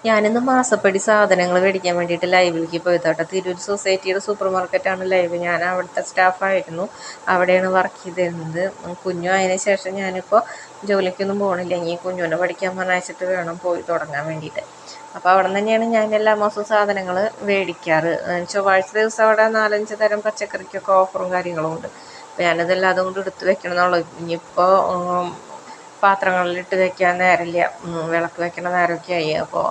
ഞാനിന്ന് മാസപ്പടി സാധനങ്ങൾ മേടിക്കാൻ വേണ്ടിയിട്ട് ലൈവിലേക്ക് പോയതോട്ടെ. തിരൂർ സൊസൈറ്റിയുടെ സൂപ്പർ മാർക്കറ്റാണ് ലൈവ്. ഞാൻ അവിടുത്തെ സ്റ്റാഫായിരുന്നു, അവിടെയാണ് വർക്ക് ചെയ്തിരുന്നത്. കുഞ്ഞു അതിന് ശേഷം ഞാനിപ്പോൾ ജോലിക്കൊന്നും പോകണില്ല. ഇനി കുഞ്ഞുവിനെ പഠിക്കാൻ പറഞ്ഞയച്ചിട്ട് വേണം പോയി തുടങ്ങാൻ വേണ്ടിയിട്ട്. അപ്പോൾ അവിടെ തന്നെയാണ് ഞാൻ എല്ലാ മാസവും സാധനങ്ങൾ മേടിക്കാറ്. ചൊവ്വാഴ്ച ദിവസം അവിടെ 4-5 തരം പച്ചക്കറിക്കൊക്കെ ഓഫറും കാര്യങ്ങളും ഉണ്ട്. അപ്പോൾ ഞാനതെല്ലാം അതുകൊണ്ട് എടുത്ത് വെക്കണം എന്നുള്ളൂ. ഇനിയിപ്പോൾ പാത്രങ്ങളിലിട്ട് വെക്കാൻ നേരമില്ല, വിളക്ക് വെക്കണ നേരമൊക്കെ ആയി. അപ്പോൾ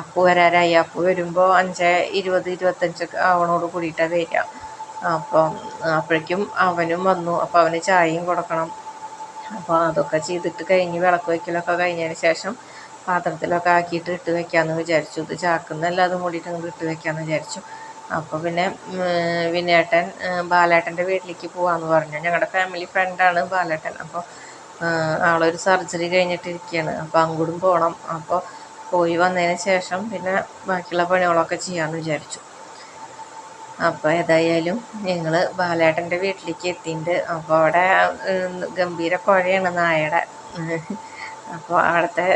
അപ്പു വരാറായി. അപ്പു വരുമ്പോൾ 5:20-25 ആവണോട് കൂടിയിട്ടാണ് വരിക. അപ്പം അപ്പോഴേക്കും അവനും വന്നു. അപ്പോൾ അവന് ചായയും കൊടുക്കണം. അപ്പോൾ അതൊക്കെ ചെയ്തിട്ട് കഴിഞ്ഞ് വിളക്ക് വയ്ക്കലൊക്കെ കഴിഞ്ഞതിന് ശേഷം പാത്രത്തിലൊക്കെ ആക്കിയിട്ട് ഇട്ട് വെക്കാമെന്ന് വിചാരിച്ചു. ഇത് ചാക്കുന്നല്ലാതും കൂടിയിട്ട് അങ്ങോട്ട് ഇട്ട് വെക്കാമെന്ന് വിചാരിച്ചു. അപ്പോൾ പിന്നെ വിനേട്ടൻ ബാലേട്ടൻ്റെ വീട്ടിലേക്ക് പോകാമെന്ന് പറഞ്ഞു. ഞങ്ങളുടെ ഫാമിലി ഫ്രണ്ടാണ് ബാലേട്ടൻ. അപ്പോൾ ആളൊരു സർജറി കഴിഞ്ഞിട്ടിരിക്കുകയാണ്. അപ്പോൾ അങ്ങോട്ടും പോകണം. അപ്പോൾ പോയി വന്നതിന് ശേഷം പിന്നെ ബാക്കിയുള്ള പണികളൊക്കെ ചെയ്യാമെന്ന് വിചാരിച്ചു. അപ്പോൾ ഏതായാലും ഞങ്ങൾ ബാലേട്ടൻ്റെ വീട്ടിലേക്ക് എത്തിയിട്ടുണ്ട്. അപ്പോൾ അവിടെ ഗംഭീര കുഴയാണ് നായയുടെ. അപ്പോൾ അവിടുത്തെ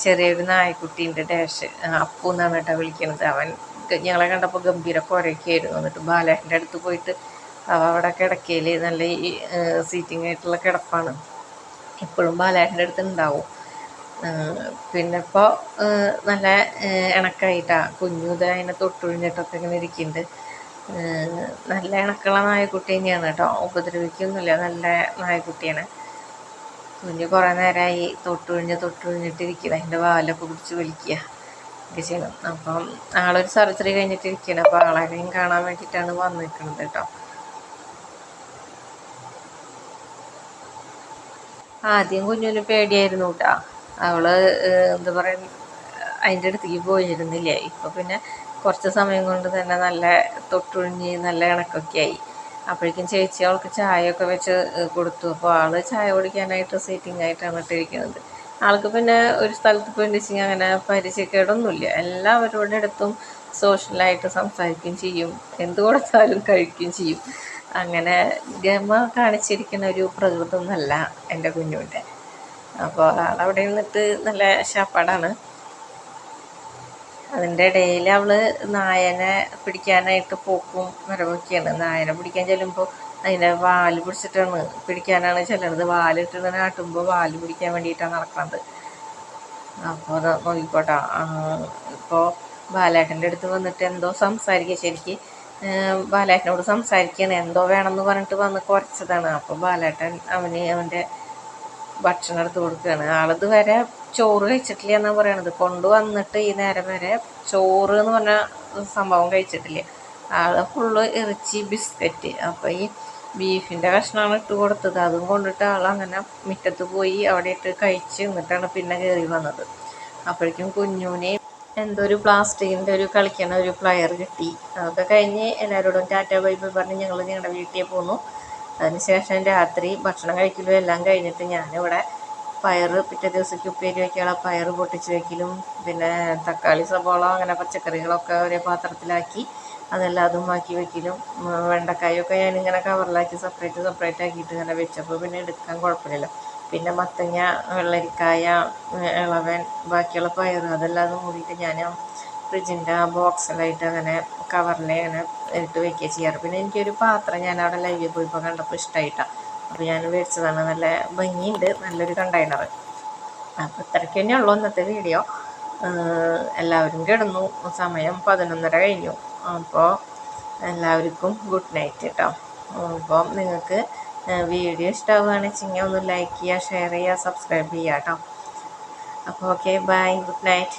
ചെറിയൊരു നായക്കുട്ടിയുണ്ട്, ഡാഷ്. അപ്പു എന്നാണ് കേട്ടോ വിളിക്കുന്നത്. അവൻ ഞങ്ങളെ കണ്ടപ്പോൾ ഗംഭീര കുഴയൊക്കെ ആയിരുന്നു. എന്നിട്ട് ബാലേട്ടൻ്റെ അടുത്ത് പോയിട്ട് അവിടെ കിടക്കയിൽ നല്ല ഈ സീറ്റിംഗ് ആയിട്ടുള്ള കിടപ്പാണ്. എപ്പോഴും ബാലേട്ടൻ്റെ അടുത്ത് ഉണ്ടാവും. പിന്നെ ഇപ്പോൾ നല്ല ഇണക്കായിട്ടാണ്. കുഞ്ഞുത അതിനെ തൊട്ടുഴിഞ്ഞിട്ടൊക്കെ ഇങ്ങനെ ഇരിക്കുന്നുണ്ട്. നല്ല ഇണക്കുള്ള നായക്കുട്ടി തന്നെയാണ് കേട്ടോ, ഉപദ്രവിക്കൊന്നുമില്ല, നല്ല നായക്കുട്ടിയാണ്. കുഞ്ഞ് കുറേ നേരമായി തൊട്ടുഴിഞ്ഞിട്ടിരിക്കണം. അതിൻ്റെ വാലൊക്കെ പിടിച്ച് വലിക്കുക ഒക്കെ ചെയ്യണം. അപ്പം ആളൊരു സർജറി കഴിഞ്ഞിട്ടിരിക്കുകയാണ്. അപ്പോൾ ആളെയും കാണാൻ വേണ്ടിയിട്ടാണ് വന്നിരിക്കുന്നത് കേട്ടോ. ആദ്യം കുഞ്ഞിന് പേടിയായിരുന്നു കേട്ടോ. അവള് എന്താ പറയുക, അതിൻ്റെ അടുത്തേക്ക് പോയിരുന്നില്ല. ഇപ്പോൾ പിന്നെ കുറച്ച് സമയം കൊണ്ട് തന്നെ നല്ല തൊട്ടുഴിഞ്ഞ് നല്ല ഇണക്കൊക്കെ ആയി. അപ്പോഴേക്കും ചേച്ചി അവൾക്ക് ചായയൊക്കെ വെച്ച് കൊടുത്തു. അപ്പോൾ ആൾ ചായ കുടിക്കാനായിട്ട് സീറ്റിംഗ് ആയിട്ടാണ് ഇട്ടിരിക്കുന്നത്. ആൾക്ക് പിന്നെ ഒരു സ്ഥലത്ത് പോയി അങ്ങനെ പരിചയക്കേടൊന്നുമില്ല. എല്ലാവരുടെ അടുത്തും സോഷ്യലായിട്ട് സംസാരിക്കുകയും ചെയ്യും, എന്ത് കൊടുത്താലും കഴിക്കുകയും ചെയ്യും. അങ്ങനെ ഗമ കാണിച്ചിരിക്കുന്ന ഒരു പ്രകൃതമൊന്നുമല്ല എൻ്റെ കുഞ്ഞുവിൻ്റെ. അപ്പോൾ ആളവിടെ നിന്നിട്ട് നല്ല ശാപ്പാടാണ്. അതിൻ്റെ ഇടയിൽ അവൾ നായനെ പിടിക്കാനായിട്ട് പോക്കും വരവൊക്കെയാണ്. നായനെ പിടിക്കാൻ ചെല്ലുമ്പോൾ അതിൻ്റെ വാല് പിടിച്ചിട്ടാണ് പിടിക്കാനാണ് ചെല്ലുന്നത്. വാലിട്ട് ഇങ്ങനെ ആട്ടുമ്പോൾ വാല് പിടിക്കാൻ വേണ്ടിയിട്ടാണ് നടക്കുന്നത്. അപ്പോൾ അത് നോക്കിക്കോട്ടോ. ഇപ്പോൾ ബാലേട്ടൻ്റെ അടുത്ത് വന്നിട്ട് എന്തോ സംസാരിക്കുക, ശരിക്ക് ബാലേട്ടനോട് സംസാരിക്കുകയാണ്. എന്തോ വേണമെന്ന് പറഞ്ഞിട്ട് വന്ന് കുറച്ചതാണ്. അപ്പോൾ ബാലേട്ടൻ അവൻ്റെ ഭക്ഷണം എടുത്ത് കൊടുക്കുകയാണ്. ആളിത് വരെ ചോറ് കഴിച്ചിട്ടില്ല എന്നാണ് പറയണത്. കൊണ്ടുവന്നിട്ട് ഈ നേരം വരെ ചോറ് എന്ന് പറഞ്ഞ സംഭവം കഴിച്ചിട്ടില്ല. ആൾ ഫുള്ള് ഇറച്ചി, ബിസ്ക്കറ്റ്. അപ്പോൾ ഈ ബീഫിൻ്റെ കഷ്ണമാണ് ഇട്ട് കൊടുത്തത്. അതും കൊണ്ടിട്ട് ആൾ അങ്ങനെ മുറ്റത്ത് പോയി അവിടെ ഇട്ട് കഴിച്ച് എന്നിട്ടാണ് പിന്നെ കയറി വന്നത്. അപ്പോഴേക്കും കുഞ്ഞുവിനെ എന്തോ ഒരു പ്ലാസ്റ്റിക്കിൻ്റെ ഒരു കളിക്കണ ഒരു പ്ലെയർ കിട്ടി. അതൊക്കെ കഴിഞ്ഞ് എല്ലാവരോടും ടാറ്റ ബൈ ബൈ പറഞ്ഞ് ഞങ്ങൾ ഞങ്ങളുടെ വീട്ടിൽ പോന്നു. അതിനുശേഷം രാത്രി ഭക്ഷണം കഴിക്കലും എല്ലാം കഴിഞ്ഞിട്ട് ഞാനിവിടെ പിറ്റേ ദിവസത്തേക്ക് ഉപ്പേരി വയ്ക്കാനുള്ള പയർ പൊട്ടിച്ച് വയ്ക്കലും പിന്നെ തക്കാളി, സബോള അങ്ങനെ പച്ചക്കറികളൊക്കെ ഒരേ പാത്രത്തിലാക്കി അതെല്ലാം അതും ആക്കി വയ്ക്കലും വെണ്ടക്കായൊക്കെ ഞാനിങ്ങനെ കവറിലാക്കി സെപ്പറേറ്റ് ആക്കിയിട്ട് ഇങ്ങനെ വെച്ചപ്പോൾ പിന്നെ എടുക്കാൻ കുഴപ്പമില്ലല്ലോ. പിന്നെ മത്തങ്ങ, വെള്ളരിക്കായ, ഇളവൻ, ബാക്കിയുള്ള പയർ അതെല്ലാം കൂടിയിട്ട് ഞാൻ ഫ്രിഡ്ജിൻ്റെ ആ ബോക്സിലായിട്ട് അങ്ങനെ കവറിൽ അങ്ങനെ ഇട്ട് വയ്ക്കുക ചെയ്യാറ്. പിന്നെ എനിക്കൊരു പാത്രം ഞാൻ അവിടെ ലൈവിൽ പോയപ്പോൾ കണ്ടപ്പോൾ ഇഷ്ടമായിട്ടാണ്. അപ്പോൾ ഞാൻ മേടിച്ചതാണ്. നല്ല ഭംഗിയുണ്ട്, നല്ലൊരു കണ്ടെയ്നർ. അപ്പോൾ ഇത്രയ്ക്ക് തന്നെ ഉള്ളൂ ഇന്നത്തെ വീഡിയോ. എല്ലാവരും കിടന്നു. സമയം 11:30 കഴിഞ്ഞു. അപ്പോൾ എല്ലാവർക്കും ഗുഡ് നൈറ്റ് കേട്ടോ. അപ്പോൾ നിങ്ങൾക്ക് വീഡിയോ ഇഷ്ടമാവുകയാണെന്ന് വെച്ചെങ്കിൽ ഒന്ന് ലൈക്ക് ചെയ്യുക, ഷെയർ ചെയ്യുക, സബ്സ്ക്രൈബ് ചെയ്യുക കേട്ടോ. അപ്പോൾ ഓക്കെ, ബൈ, ഗുഡ് നൈറ്റ്.